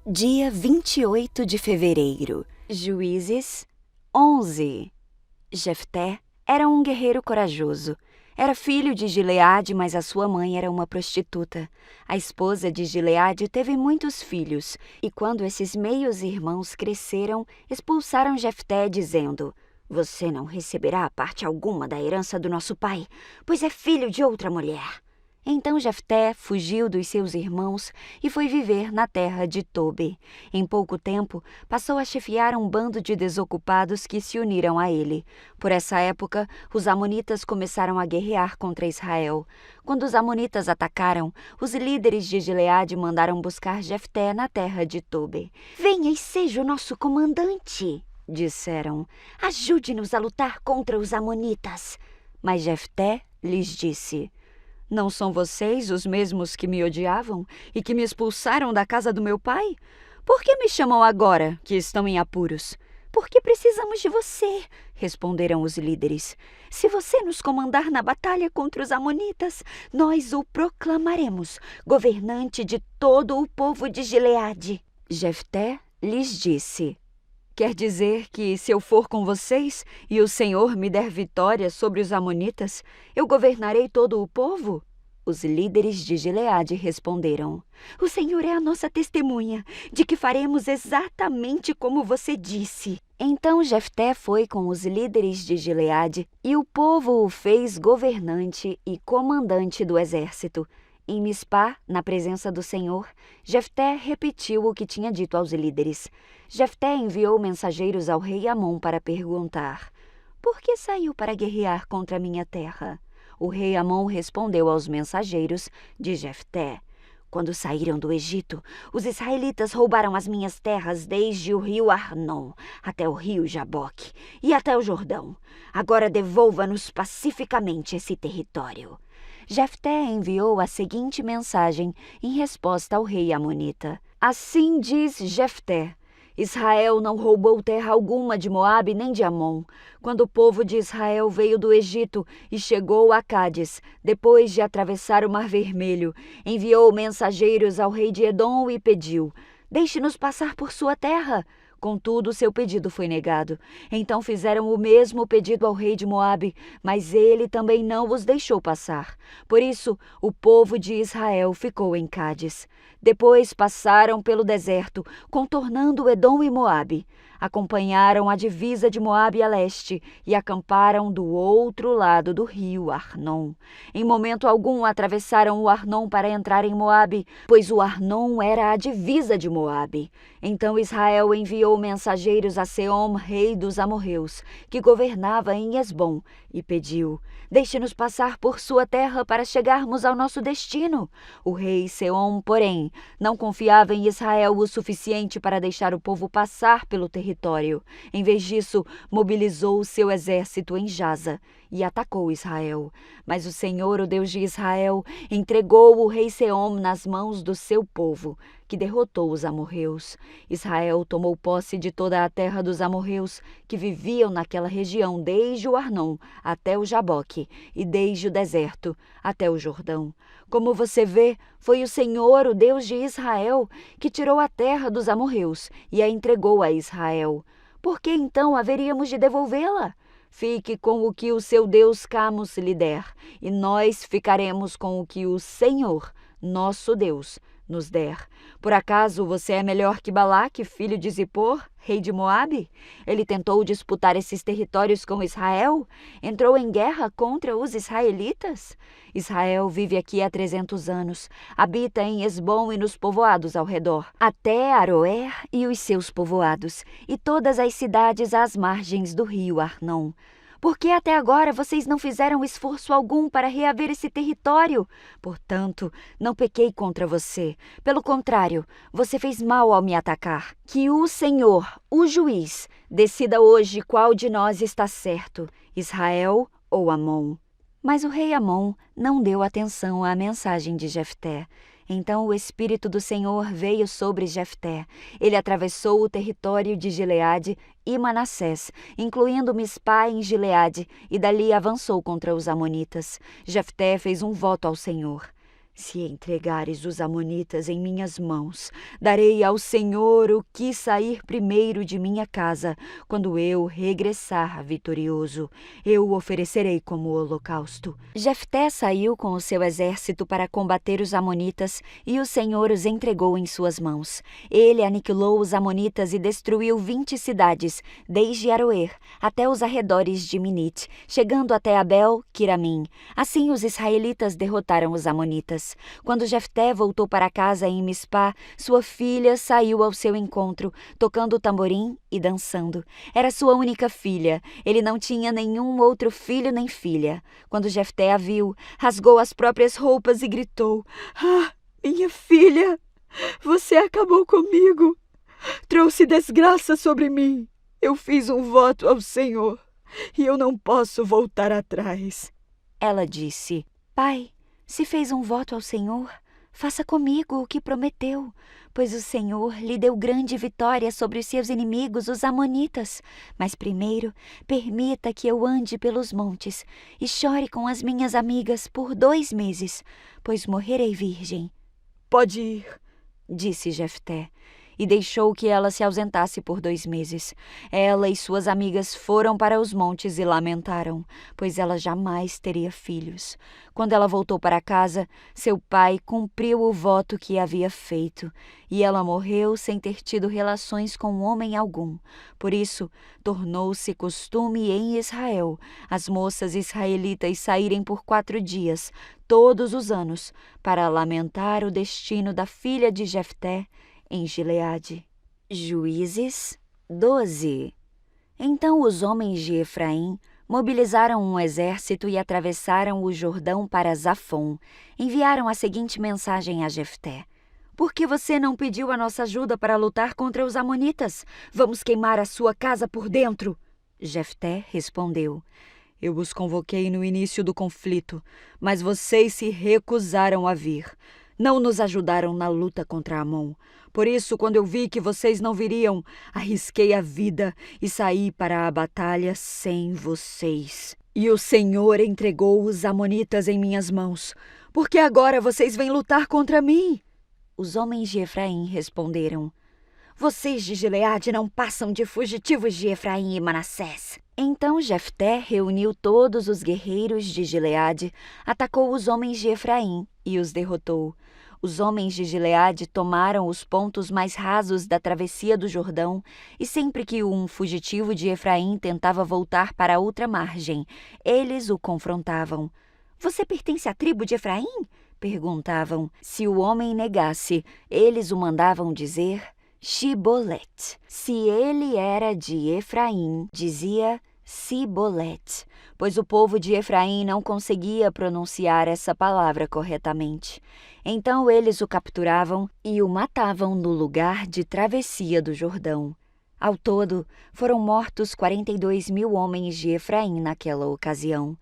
Dia 28 de fevereiro. Juízes 11. Jefté era um guerreiro corajoso. Era filho de Gileade, mas a sua mãe era uma prostituta. A esposa de Gileade teve muitos filhos, e quando esses meios-irmãos cresceram, expulsaram Jefté, dizendo: "Você não receberá parte alguma da herança do nosso pai, pois é filho de outra mulher." Então Jefté fugiu dos seus irmãos e foi viver na terra de Tobi. Em pouco tempo, passou a chefiar um bando de desocupados que se uniram a ele. Por essa época, os amonitas começaram a guerrear contra Israel. Quando os amonitas atacaram, os líderes de Gileade mandaram buscar Jefté na terra de Tobi. "Venha e seja o nosso comandante", disseram. "Ajude-nos a lutar contra os amonitas." Mas Jefté lhes disse: "Não são vocês os mesmos que me odiavam e que me expulsaram da casa do meu pai? Por que me chamam agora, que estão em apuros?" "Porque precisamos de você", responderam os líderes. "Se você nos comandar na batalha contra os amonitas, nós o proclamaremos governante de todo o povo de Gileade." Jefté lhes disse: "Quer dizer que, se eu for com vocês e o Senhor me der vitória sobre os amonitas, eu governarei todo o povo?" Os líderes de Gileade responderam: "O Senhor é a nossa testemunha de que faremos exatamente como você disse." Então Jefté foi com os líderes de Gileade e o povo o fez governante e comandante do exército. Em Mispá, na presença do Senhor, Jefté repetiu o que tinha dito aos líderes. Jefté enviou mensageiros ao rei Amon para perguntar: "Por que saiu para guerrear contra a minha terra?" O rei Amon respondeu aos mensageiros de Jefté: "Quando saíram do Egito, os israelitas roubaram as minhas terras desde o rio Arnon até o rio Jaboque e até o Jordão. Agora devolva-nos pacificamente esse território." Jefté enviou a seguinte mensagem em resposta ao rei amonita: "Assim diz Jefté: Israel não roubou terra alguma de Moabe nem de Amon. Quando o povo de Israel veio do Egito e chegou a Cádiz, depois de atravessar o Mar Vermelho, enviou mensageiros ao rei de Edom e pediu: Deixe-nos passar por sua terra." Contudo, seu pedido foi negado. Então fizeram o mesmo pedido ao rei de Moabe, mas ele também não os deixou passar. Por isso, o povo de Israel ficou em Cádiz. Depois passaram pelo deserto, contornando Edom e Moabe. Acompanharam a divisa de Moabe a leste e acamparam do outro lado do rio Arnon. Em momento algum atravessaram o Arnon para entrar em Moabe, pois o Arnon era a divisa de Moabe. Então Israel enviou mensageiros a Seom, rei dos amorreus, que governava em Hesbom, e pediu: Deixe-nos passar por sua terra para chegarmos ao nosso destino. O rei Seom, porém, não confiava em Israel o suficiente para deixar o povo passar pelo território. Em vez disso, mobilizou seu exército em Jaza e atacou Israel. Mas o Senhor, o Deus de Israel, entregou o rei Seom nas mãos do seu povo, que derrotou os amorreus. Israel tomou posse de toda a terra dos amorreus, que viviam naquela região desde o Arnon até o Jaboque e desde o deserto até o Jordão. Como você vê, foi o Senhor, o Deus de Israel, que tirou a terra dos amorreus e a entregou a Israel. Por que então haveríamos de devolvê-la? Fique com o que o seu Deus Camus lhe der, e nós ficaremos com o que o Senhor, nosso Deus, nos der. Por acaso você é melhor que Balaque, filho de Zippor, rei de Moabe? Ele tentou disputar esses territórios com Israel? Entrou em guerra contra os israelitas? Israel vive aqui há 300 anos, habita em Hesbom e nos povoados ao redor, até Aroer e os seus povoados, e todas as cidades às margens do rio Arnon. Por que até agora vocês não fizeram esforço algum para reaver esse território? Portanto, não pequei contra você. Pelo contrário, você fez mal ao me atacar. Que o Senhor, o juiz, decida hoje qual de nós está certo, Israel ou Amon." Mas o rei Amon não deu atenção à mensagem de Jefté. Então o Espírito do Senhor veio sobre Jefté. Ele atravessou o território de Gileade e Manassés, incluindo Mispá em Gileade, e dali avançou contra os amonitas. Jefté fez um voto ao Senhor: Se entregares os amonitas em minhas mãos, darei ao Senhor o que sair primeiro de minha casa, quando eu regressar vitorioso. Eu o oferecerei como holocausto. Jefté saiu com o seu exército para combater os amonitas, e o Senhor os entregou em suas mãos. Ele aniquilou os amonitas e destruiu 20 cidades, desde Aroer até os arredores de Minite, chegando até Abel-Quiramim. Assim os israelitas derrotaram os amonitas. Quando Jefté voltou para casa em Mispá, sua filha saiu ao seu encontro, tocando o tamborim e dançando. Era sua única filha. Ele não tinha nenhum outro filho nem filha. Quando Jefté a viu, rasgou as próprias roupas e gritou: "Ah, minha filha, você acabou comigo. Trouxe desgraça sobre mim. Eu fiz um voto ao Senhor e eu não posso voltar atrás." Ela disse: "Pai, se fez um voto ao Senhor, faça comigo o que prometeu, pois o Senhor lhe deu grande vitória sobre os seus inimigos, os amonitas. Mas primeiro, permita que eu ande pelos montes e chore com as minhas amigas por 2 meses, pois morrerei virgem." "Pode ir", disse Jefté, e deixou que ela se ausentasse por 2 meses. Ela e suas amigas foram para os montes e lamentaram, pois ela jamais teria filhos. Quando ela voltou para casa, seu pai cumpriu o voto que havia feito, e ela morreu sem ter tido relações com homem algum. Por isso, tornou-se costume em Israel as moças israelitas saírem por 4 dias, todos os anos, para lamentar o destino da filha de Jefté em Gileade. Juízes 12. Então os homens de Efraim mobilizaram um exército e atravessaram o Jordão para Zafon. Enviaram a seguinte mensagem a Jefté: "Por que você não pediu a nossa ajuda para lutar contra os amonitas? Vamos queimar a sua casa por dentro." Jefté respondeu: "Eu os convoquei no início do conflito, mas vocês se recusaram a vir. Não nos ajudaram na luta contra Amon. Por isso, quando eu vi que vocês não viriam, arrisquei a vida e saí para a batalha sem vocês. E o Senhor entregou os amonitas em minhas mãos. Por que agora vocês vêm lutar contra mim?" Os homens de Efraim responderam: "Vocês de Gileade não passam de fugitivos de Efraim e Manassés." Então Jefté reuniu todos os guerreiros de Gileade, atacou os homens de Efraim e os derrotou. Os homens de Gileade tomaram os pontos mais rasos da travessia do Jordão, e sempre que um fugitivo de Efraim tentava voltar para a outra margem, eles o confrontavam. "Você pertence à tribo de Efraim?" perguntavam. Se o homem negasse, eles o mandavam dizer Shibolete. Se ele era de Efraim, dizia Sibolete, pois o povo de Efraim não conseguia pronunciar essa palavra corretamente. Então eles o capturavam e o matavam no lugar de travessia do Jordão. Ao todo, foram mortos 42.000 homens de Efraim naquela ocasião.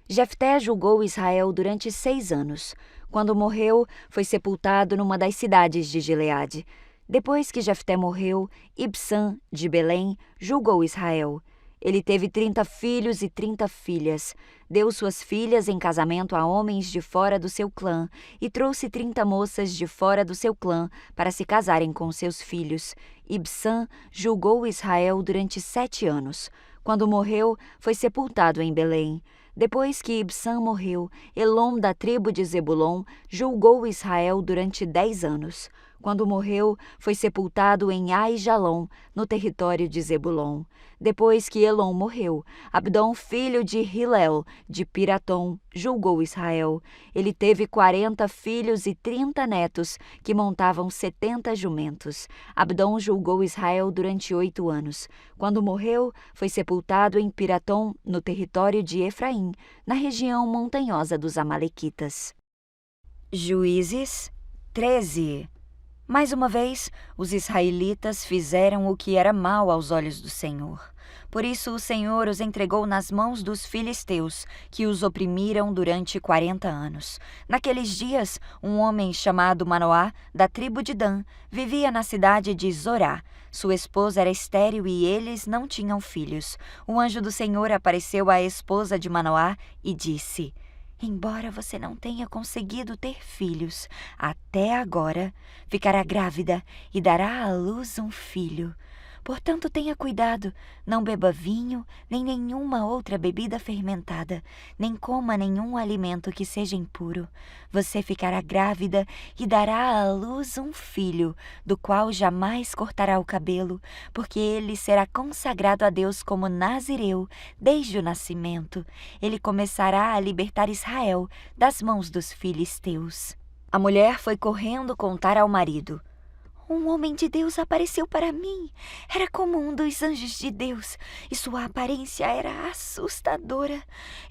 Jefté julgou Israel durante 6 anos. Quando morreu, foi sepultado numa das cidades de Gileade. Depois que Jefté morreu, Ibsã, de Belém, julgou Israel. Ele teve 30 filhos e 30 filhas. Deu suas filhas em casamento a homens de fora do seu clã e trouxe 30 moças de fora do seu clã para se casarem com seus filhos. Ibsã julgou Israel durante 7 anos. Quando morreu, foi sepultado em Belém. Depois que Ibsã morreu, Elom, da tribo de Zebulon, julgou Israel durante 10 anos. Quando morreu, foi sepultado em Aijalon, no território de Zebulon. Depois que Elom morreu, Abdom, filho de Hilel, de Piratom, julgou Israel. Ele teve 40 filhos e 30 netos, que montavam 70 jumentos. Abdom julgou Israel durante 8 anos. Quando morreu, foi sepultado em Piratom, no território de Efraim, na região montanhosa dos Amalequitas. Juízes 13. Mais uma vez, os israelitas fizeram o que era mal aos olhos do Senhor. Por isso o Senhor os entregou nas mãos dos filisteus, que os oprimiram durante 40 anos. Naqueles dias, um homem chamado Manoá, da tribo de Dan, vivia na cidade de Zorá. Sua esposa era estéril e eles não tinham filhos. O anjo do Senhor apareceu à esposa de Manoá e disse: Embora você não tenha conseguido ter filhos até agora, ficará grávida e dará à luz um filho. Portanto, tenha cuidado, não beba vinho, nem nenhuma outra bebida fermentada, nem coma nenhum alimento que seja impuro. Você ficará grávida e dará à luz um filho, do qual jamais cortará o cabelo, porque ele será consagrado a Deus como nazireu desde o nascimento. Ele começará a libertar Israel das mãos dos filisteus. A mulher foi correndo contar ao marido. Um homem de Deus apareceu para mim. Era como um dos anjos de Deus e sua aparência era assustadora.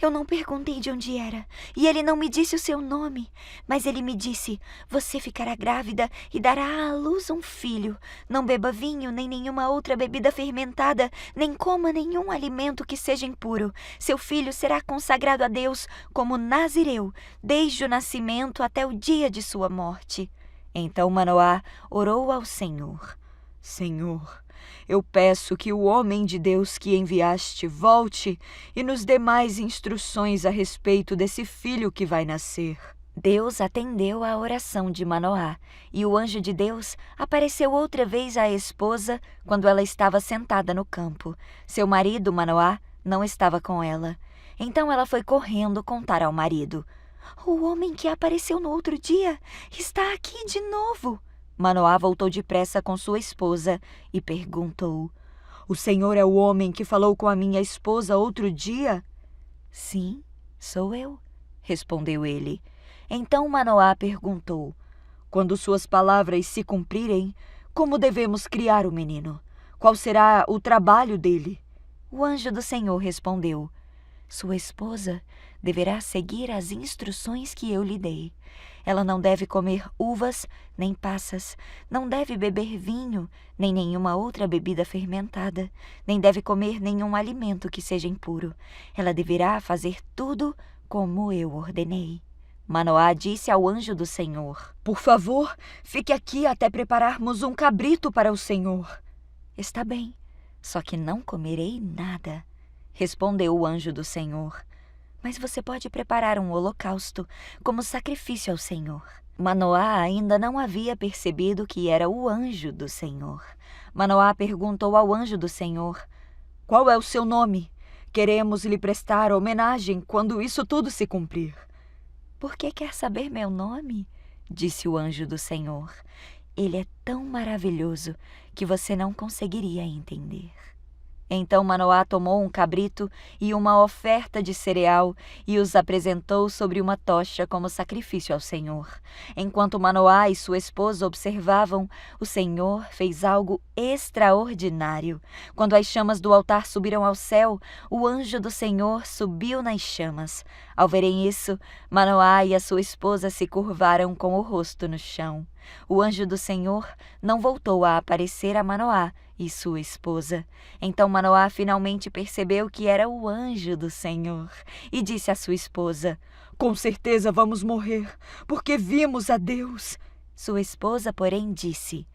Eu não perguntei de onde era e ele não me disse o seu nome. Mas ele me disse, você ficará grávida e dará à luz um filho. Não beba vinho nem nenhuma outra bebida fermentada, nem coma nenhum alimento que seja impuro. Seu filho será consagrado a Deus como nazireu, desde o nascimento até o dia de sua morte. Então Manoá orou ao Senhor. Senhor, eu peço que o homem de Deus que enviaste volte e nos dê mais instruções a respeito desse filho que vai nascer. Deus atendeu à oração de Manoá, e o anjo de Deus apareceu outra vez à esposa quando ela estava sentada no campo. Seu marido, Manoá, não estava com ela. Então ela foi correndo contar ao marido. O homem que apareceu no outro dia está aqui de novo. Manoá voltou depressa com sua esposa e perguntou, o senhor é o homem que falou com a minha esposa outro dia? Sim, sou eu, respondeu ele. Então Manoá perguntou, quando suas palavras se cumprirem, como devemos criar o menino? Qual será o trabalho dele? O anjo do Senhor respondeu, sua esposa deverá seguir as instruções que eu lhe dei. Ela não deve comer uvas nem passas, não deve beber vinho, nem nenhuma outra bebida fermentada, nem deve comer nenhum alimento que seja impuro. Ela deverá fazer tudo como eu ordenei. Manoá disse ao anjo do Senhor, por favor, fique aqui até prepararmos um cabrito para o Senhor. Está bem, só que não comerei nada, respondeu o anjo do Senhor. Mas você pode preparar um holocausto como sacrifício ao Senhor. Manoá ainda não havia percebido que era o anjo do Senhor. Manoá perguntou ao anjo do Senhor, qual é o seu nome? Queremos lhe prestar homenagem quando isso tudo se cumprir. Por que quer saber meu nome? Disse o anjo do Senhor. Ele é tão maravilhoso que você não conseguiria entender. Então Manoá tomou um cabrito e uma oferta de cereal e os apresentou sobre uma tocha como sacrifício ao Senhor. Enquanto Manoá e sua esposa observavam, o Senhor fez algo extraordinário. Quando as chamas do altar subiram ao céu, o anjo do Senhor subiu nas chamas. Ao verem isso, Manoá e a sua esposa se curvaram com o rosto no chão. O anjo do Senhor não voltou a aparecer a Manoá e sua esposa. Então Manoá finalmente percebeu que era o anjo do Senhor e disse à sua esposa, com certeza vamos morrer, porque vimos a Deus. Sua esposa, porém, disse,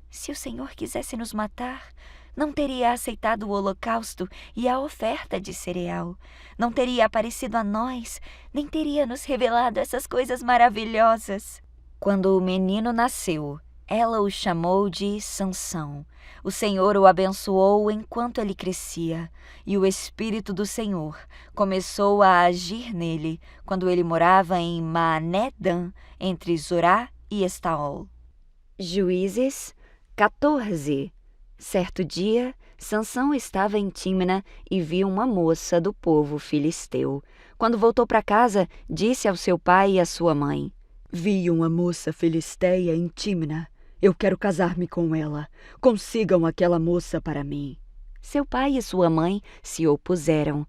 se o Senhor quisesse nos matar, não teria aceitado o holocausto e a oferta de cereal. Não teria aparecido a nós, nem teria nos revelado essas coisas maravilhosas. Quando o menino nasceu, ela o chamou de Sansão. O Senhor o abençoou enquanto ele crescia, e o Espírito do Senhor começou a agir nele quando ele morava em Maané-Dan, entre Zorá e Estaol. Juízes 14. Certo dia, Sansão estava em Tímna e viu uma moça do povo filisteu. Quando voltou para casa, disse ao seu pai e à sua mãe, vi uma moça filisteia em Tímna. Eu quero casar-me com ela. Consigam aquela moça para mim. Seu pai e sua mãe se opuseram.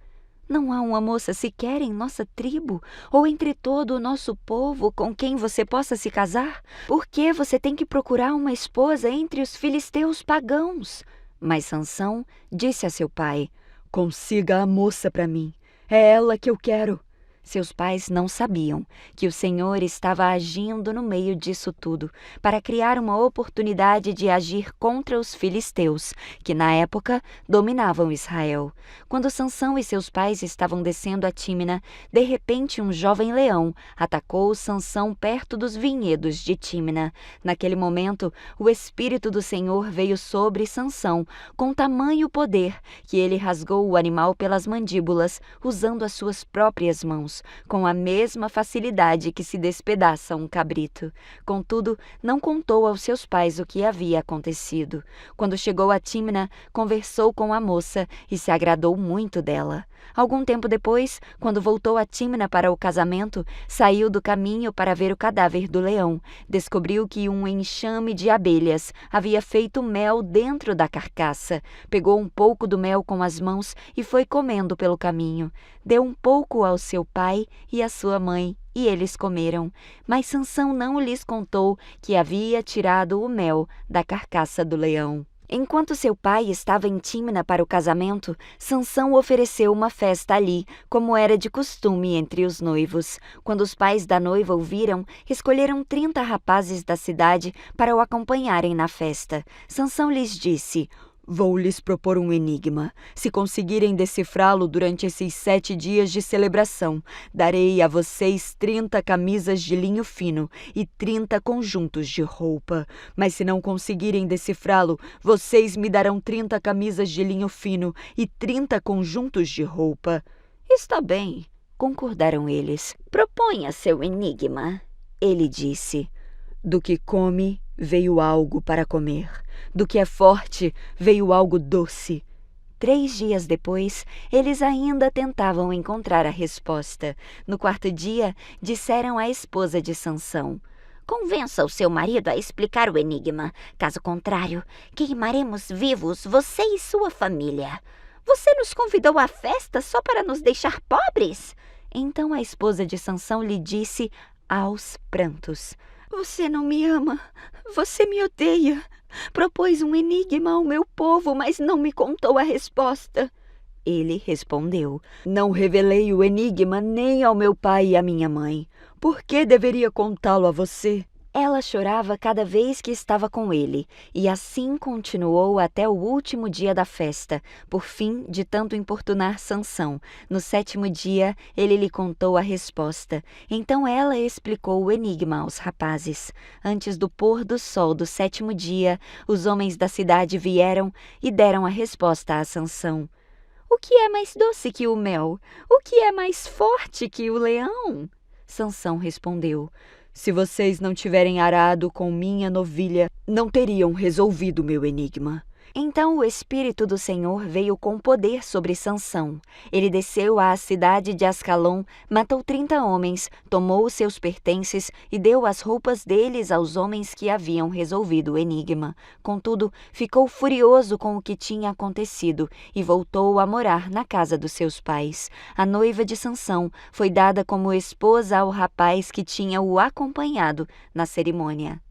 Não há uma moça sequer em nossa tribo ou entre todo o nosso povo com quem você possa se casar? Por que você tem que procurar uma esposa entre os filisteus pagãos? Mas Sansão disse a seu pai, consiga a moça para mim. É ela que eu quero. Seus pais não sabiam que o Senhor estava agindo no meio disso tudo para criar uma oportunidade de agir contra os filisteus, que na época dominavam Israel. Quando Sansão e seus pais estavam descendo a Tímina, de repente um jovem leão atacou Sansão perto dos vinhedos de Tímina. Naquele momento, o Espírito do Senhor veio sobre Sansão com tamanho poder que ele rasgou o animal pelas mandíbulas, usando as suas próprias mãos, com a mesma facilidade que se despedaça um cabrito. Contudo, não contou aos seus pais o que havia acontecido. Quando chegou a Tímina, conversou com a moça e se agradou muito dela. Algum tempo depois, quando voltou a Tímina para o casamento, saiu do caminho para ver o cadáver do leão. Descobriu que um enxame de abelhas havia feito mel dentro da carcaça. Pegou um pouco do mel com as mãos e foi comendo pelo caminho. Deu um pouco ao seu pai e à sua mãe, e eles comeram. Mas Sansão não lhes contou que havia tirado o mel da carcaça do leão. Enquanto seu pai estava em Tímina para o casamento, Sansão ofereceu uma festa ali, como era de costume entre os noivos. Quando os pais da noiva o viram, escolheram 30 rapazes da cidade para o acompanharem na festa. Sansão lhes disse: "Vou lhes propor um enigma. Se conseguirem decifrá-lo durante esses 7 dias de celebração, darei a vocês 30 camisas de linho fino e 30 conjuntos de roupa. Mas se não conseguirem decifrá-lo, vocês me darão 30 camisas de linho fino e 30 conjuntos de roupa." "Está bem", concordaram eles. "Proponha seu enigma." Ele disse: "Do que come, veio algo para comer. Do que é forte, veio algo doce." 3 dias depois, eles ainda tentavam encontrar a resposta. No 4º dia, disseram à esposa de Sansão: "Convença o seu marido a explicar o enigma. Caso contrário, queimaremos vivos você e sua família." "Você nos convidou à festa só para nos deixar pobres?" Então a esposa de Sansão lhe disse aos prantos: "Você não me ama, você me odeia. Propôs um enigma ao meu povo, mas não me contou a resposta." Ele respondeu: "Não revelei o enigma nem ao meu pai e à minha mãe. Por que deveria contá-lo a você?" Ela chorava cada vez que estava com ele, e assim continuou até o último dia da festa, por fim de tanto importunar Sansão. No 7º dia, ele lhe contou a resposta. Então ela explicou o enigma aos rapazes. Antes do pôr do sol do 7º dia, os homens da cidade vieram e deram a resposta a Sansão. "O que é mais doce que o mel? O que é mais forte que o leão?" Sansão respondeu: "Se vocês não tiverem arado com minha novilha, não teriam resolvido meu enigma." Então o Espírito do Senhor veio com poder sobre Sansão. Ele desceu à cidade de Ascalon, matou 30 homens, tomou os seus pertences e deu as roupas deles aos homens que haviam resolvido o enigma. Contudo, ficou furioso com o que tinha acontecido e voltou a morar na casa dos seus pais. A noiva de Sansão foi dada como esposa ao rapaz que tinha o acompanhado na cerimônia.